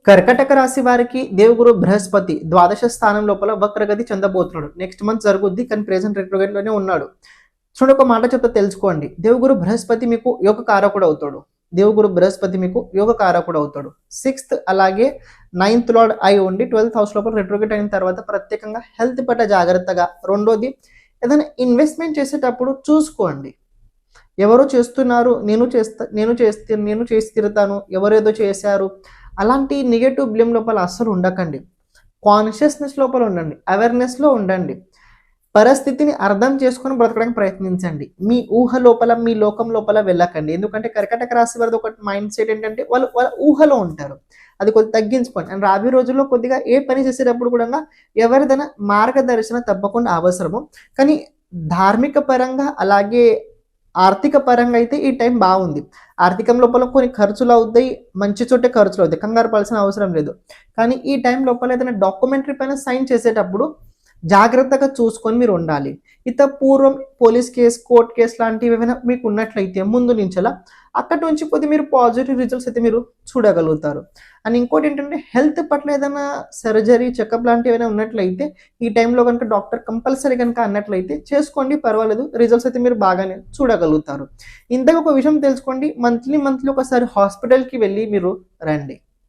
కర్కటక రాశి వారికి దేవగురు బృహస్పతి ద్వాదశ స్థానం లోపల వక్రగతి చెందబోతున్నాడు. నెక్స్ట్ మంత్ జరుగుద్ది, కానీ ప్రెసెంట్ రెట్రోగేట్ లోనే ఉన్నాడు. చూడండి, ఒక మాట చెప్తే తెలుసుకోండి. దేవగురు బృహస్పతి మీకు యోగ కారకుడు అవుతాడు. దేవగురు బృహస్పతి మీకు యోగ కారకుడు అవుతాడు. 6th అలాగే 9th లార్డ్ అయి ఉండి 12th హౌస్ లోపల రెట్రోగేట్ అయిన తర్వాత ప్రత్యేకంగా హెల్త్ పట్ల జాగ్రత్తగా. రెండోది, ఏదైనా ఇన్వెస్ట్మెంట్ చేసేటప్పుడు చూసుకోండి. ఎవరో చేస్తున్నారు, నేను చేసి తిరుతాను, ఎవరేదో చేశారు, అలాంటి నెగటివ్ బ్లేమ్ లోపల అస్సలు ఉండకండి. కాన్షియస్నెస్ లోపల ఉండండి, అవేర్నెస్లో ఉండండి. పరిస్థితిని అర్థం చేసుకొని బ్రతకడానికి ప్రయత్నించండి. మీ ఊహ లోపల, మీ లోకం లోపల వెళ్ళకండి. ఎందుకంటే కర్కటక రాశి వారిది ఒక మైండ్ సెట్ ఏంటంటే వాళ్ళ ఊహలో ఉంటారు. అది కొద్దిగా తగ్గించుకోండి. అండ్ రాబోయే రోజుల్లో కొద్దిగా ఏ పని చేసేటప్పుడు కూడా ఎవరిదైనా మార్గదర్శనం తప్పకుండా అవసరము. కానీ ధార్మిక పరంగా అలాగే ఆర్థిక పరంగా అయితే ఈ టైం బాగుంది. ఆర్థికం లోపల కొన్ని ఖర్చులు అవుతాయి, మంచి చోటే ఖర్చులు అవుతాయి, కంగారు పడాల్సిన అవసరం లేదు. కానీ ఈ టైం లోపల ఏదైనా డాక్యుమెంటరీ పైన సైన్ చేసేటప్పుడు జాగ్రత్తగా చూసుకొని మీరు ఉండాలి. పూర్వం పోలీస్ కేసు, కోర్ట్ కేసు లాంటివి ఏమైనా మీకు ఉన్నట్లయితే ముందు నుంచి అలా అక్కడి నుంచి కొద్ది మీరు పాజిటివ్ రిజల్ట్స్ అయితే మీరు చూడగలుగుతారు. అండ్ ఇంకోటి ఏంటంటే హెల్త్ పట్ల ఏదైనా సర్జరీ, చెకప్ లాంటివి ఏమైనా ఉన్నట్లయితే ఈ టైంలో కనుక డాక్టర్ కంపల్సరీ కనుక అన్నట్లయితే చేసుకోండి, పర్వాలేదు, రిజల్ట్స్ అయితే మీరు బాగానే చూడగలుగుతారు. ఇంతకు ఒక విషయం తెలుసుకోండి, మంత్లీ ఒకసారి హాస్పిటల్కి వెళ్ళి మీరు రండి.